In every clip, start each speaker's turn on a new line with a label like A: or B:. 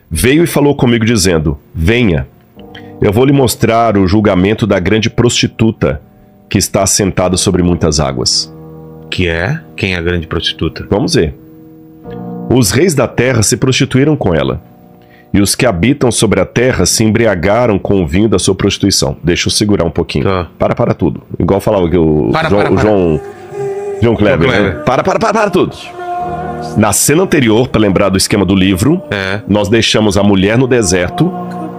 A: veio e falou comigo dizendo: venha, eu vou lhe mostrar o julgamento da grande prostituta que está assentada sobre muitas águas.
B: Que é? Quem é a grande prostituta?
A: Vamos ver. Os reis da terra se prostituíram com ela, e os que habitam sobre a terra se embriagaram com o vinho da sua prostituição. Deixa eu segurar um pouquinho.
B: Tá.
A: Para tudo. Igual falava que o João Kleber. Né? Para tudo. Na cena anterior, para lembrar do esquema do livro, nós deixamos a mulher no deserto,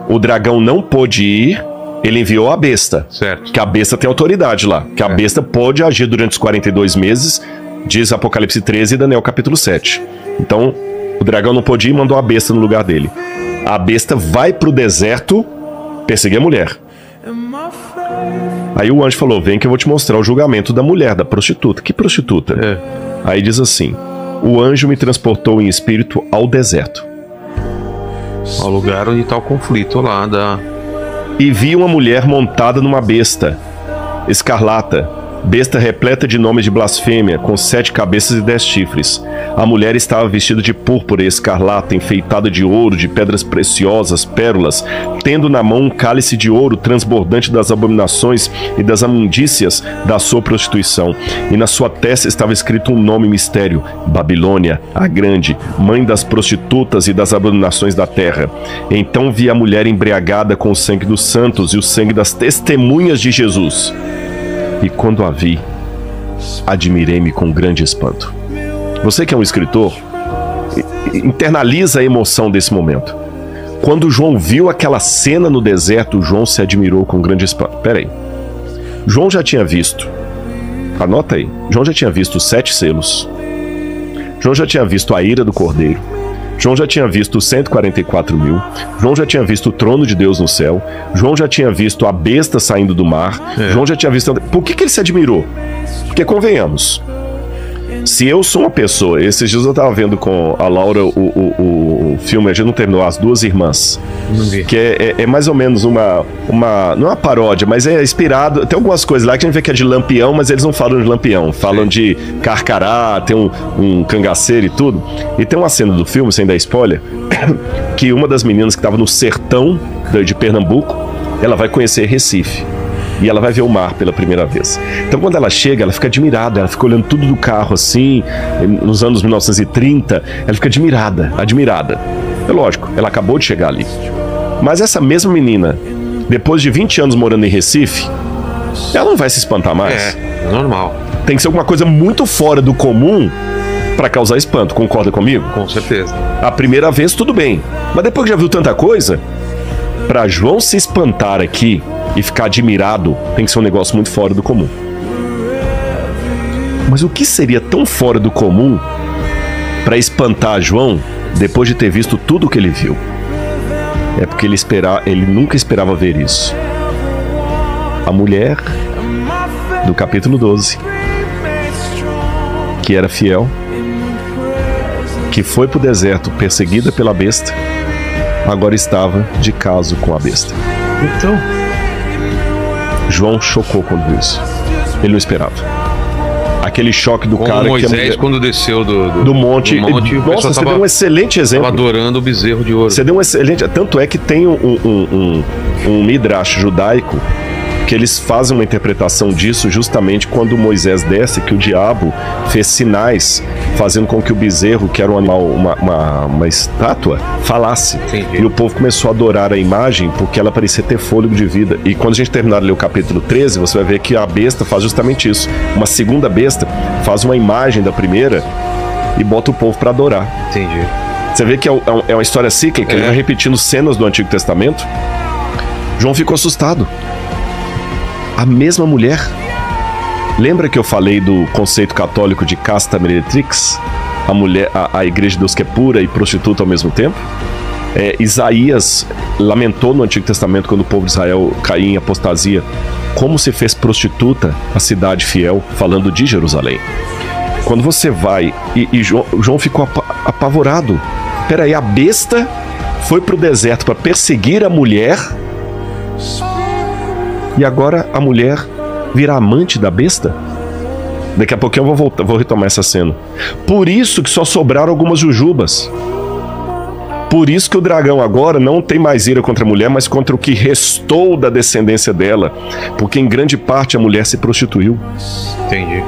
A: o dragão não pôde ir, ele enviou a besta.
B: Certo.
A: Que a besta tem autoridade lá. Que a besta pode agir durante os 42 meses, diz Apocalipse 13 e Daniel capítulo 7. Então, o dragão não pôde ir e mandou a besta no lugar dele. A besta vai pro deserto perseguir a mulher. Aí o anjo falou: vem que eu vou te mostrar o julgamento da mulher, da prostituta. Que prostituta? Aí diz assim: o anjo me transportou em espírito ao deserto,
B: ao lugar onde está o conflito lá
A: e vi uma mulher montada numa besta escarlata, besta repleta de nomes de blasfêmia, com 7 cabeças e 10 chifres. A mulher estava vestida de púrpura e escarlata, enfeitada de ouro, de pedras preciosas, pérolas, tendo na mão um cálice de ouro transbordante das abominações e das imundícias da sua prostituição. E na sua testa estava escrito um nome mistério: Babilônia, a grande, mãe das prostitutas e das abominações da terra. Então vi a mulher embriagada com o sangue dos santos e o sangue das testemunhas de Jesus. E quando a vi, admirei-me com grande espanto. Você que é um escritor, internaliza a emoção desse momento. Quando João viu aquela cena no deserto, João se admirou com grande espanto. Peraí. João já tinha visto, anota aí, João já tinha visto os 7 selos. João já tinha visto a ira do Cordeiro. João já tinha visto os 144 mil. João já tinha visto o trono de Deus no céu. João já tinha visto a besta saindo do mar. João já tinha visto... Por que ele se admirou? Porque, convenhamos, se eu sou uma pessoa... Esses dias eu tava vendo com a Laura o filme, a gente não terminou, As Duas Irmãs.
B: Não vi.
A: Que é mais ou menos uma... Não é uma paródia, mas é inspirado... Tem algumas coisas lá que a gente vê que é de Lampião, mas eles não falam de Lampião. Falam de Carcará, tem um cangaceiro e tudo. E tem uma cena do filme, sem dar spoiler, que uma das meninas que estava no sertão de Pernambuco, ela vai conhecer Recife. E ela vai ver o mar pela primeira vez. Então quando ela chega, ela fica admirada. Ela fica olhando tudo do carro assim, nos anos 1930. Ela fica admirada. É lógico, ela acabou de chegar ali. Mas essa mesma menina, depois de 20 anos morando em Recife, ela não vai se espantar mais.
B: É normal.
A: Tem que ser alguma coisa muito fora do comum pra causar espanto, concorda comigo?
B: Com certeza.
A: A primeira vez tudo bem, mas depois que já viu tanta coisa, pra João se espantar aqui e ficar admirado, tem que ser um negócio muito fora do comum. Mas o que seria tão fora do comum pra espantar João depois de ter visto tudo o que ele viu? É porque ele nunca esperava ver isso. A mulher do capítulo 12, que era fiel, que foi pro deserto perseguida pela besta, agora estava de caso com a besta.
B: Então,
A: João chocou quando viu isso. Ele não esperava. Aquele choque do
B: como
A: cara
B: Moisés,
A: que a mulher...
B: quando desceu do
A: monte.
B: Nossa,
A: você deu um excelente exemplo.
B: Estava adorando o bezerro de ouro.
A: Você deu um excelente... Tanto é que tem um midrash judaico que eles fazem uma interpretação disso justamente quando Moisés desce, que o diabo fez sinais fazendo com que o bezerro, que era um animal, uma estátua, falasse.
B: Entendi.
A: E o povo começou a adorar a imagem porque ela parecia ter fôlego de vida. E quando a gente terminar de ler o capítulo 13, você vai ver que a besta faz justamente isso. Uma segunda besta faz uma imagem da primeira e bota o povo para adorar.
B: Entendi.
A: Você vê que é uma história cíclica, ele vai repetindo cenas do Antigo Testamento. João ficou assustado. A mesma mulher. Lembra que eu falei do conceito católico de casta meretrix? A mulher, a igreja de Deus que é pura e prostituta ao mesmo tempo? Isaías lamentou no Antigo Testamento quando o povo de Israel caía em apostasia, como se fez prostituta a cidade fiel, falando de Jerusalém. Quando você vai, e João ficou apavorado. Peraí, a besta foi pro deserto para perseguir a mulher, e agora a mulher vira amante da besta? Daqui a pouquinho eu vou retomar essa cena. Por isso que só sobraram algumas jujubas. Por isso que o dragão agora não tem mais ira contra a mulher, mas contra o que restou da descendência dela. Porque em grande parte a mulher se prostituiu.
B: Entendi.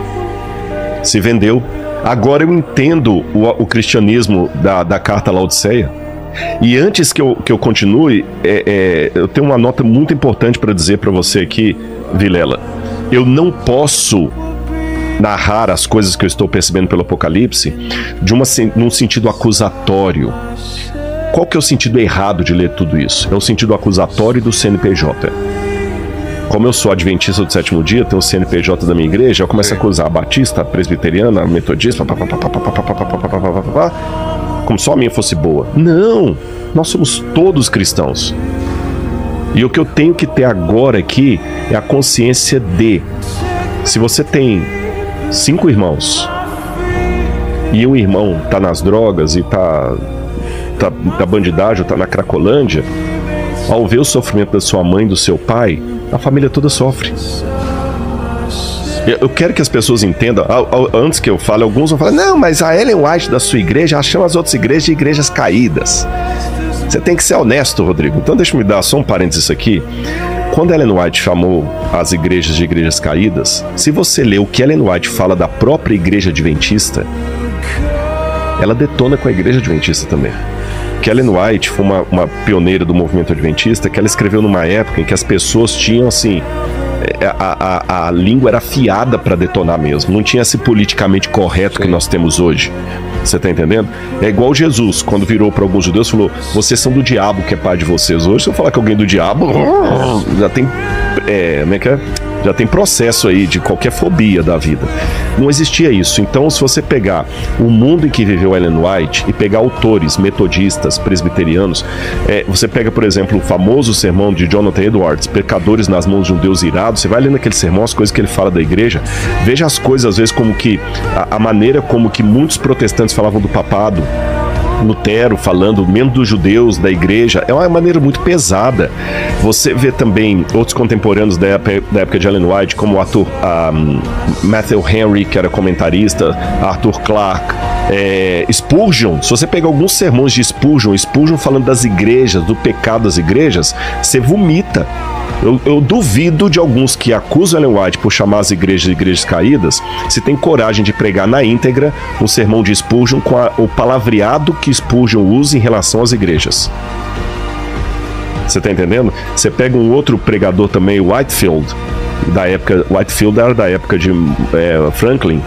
A: Se vendeu. Agora eu entendo o cristianismo da carta Laodiceia. E antes que eu continue, eu tenho uma nota muito importante para dizer para você aqui, Vilela. Eu não posso narrar as coisas que eu estou percebendo pelo Apocalipse num sentido acusatório. Qual que é o sentido errado de ler tudo isso? É o sentido acusatório do CNPJ. Como eu sou adventista do sétimo dia, tenho o CNPJ da minha igreja, eu começo a acusar a batista, a presbiteriana, a metodista, como só a minha fosse boa. Não! Nós somos todos cristãos. E o que eu tenho que ter agora aqui é a consciência de: se você tem 5 irmãos e um irmão tá nas drogas e tá bandidagem, tá na cracolândia, ao ver o sofrimento da sua mãe e do seu pai, a família toda sofre. Eu quero que as pessoas entendam. Antes que eu fale, alguns vão falar: não, mas a Ellen White da sua igreja chama as outras igrejas de igrejas caídas. Você tem que ser honesto, Rodrigo. Então deixa eu me dar só um parênteses aqui. Quando Ellen White chamou as igrejas de igrejas caídas, se você ler o que Ellen White fala da própria igreja adventista, ela detona com a igreja adventista também. Que Ellen White foi uma pioneira do movimento adventista, que ela escreveu numa época em que as pessoas tinham assim, a língua era afiada para detonar mesmo, não tinha esse politicamente correto que nós temos hoje. Você tá entendendo? É igual Jesus, quando virou para alguns judeus, falou: vocês são do diabo que é pai de vocês. Hoje, se eu falar que alguém é do diabo, já tem como é que é? Já tem processo aí de qualquer fobia da vida. Não existia isso. Então, se você pegar o mundo em que viveu Ellen White e pegar autores metodistas, presbiterianos, você pega, por exemplo, o famoso sermão de Jonathan Edwards, Pecadores nas mãos de um Deus irado. Você vai lendo aquele sermão, as coisas que ele fala da igreja, veja as coisas, às vezes, como que a maneira como que muitos protestantes falavam do papado, Lutero falando mesmo dos judeus, da igreja, é uma maneira muito pesada. Você vê também outros contemporâneos da época de Ellen White, como o Matthew Henry, que era comentarista, Arthur Clarke, Spurgeon. Se você pegar alguns sermões de Spurgeon falando das igrejas, do pecado das igrejas, você vomita. Eu duvido de alguns que acusam Ellen White por chamar as igrejas de igrejas caídas, se tem coragem de pregar na íntegra um sermão de Spurgeon com o palavreado que Spurgeon usa em relação às igrejas. Você tá entendendo? Você pega um outro pregador também, Whitefield, da época. Whitefield era da época de Franklin.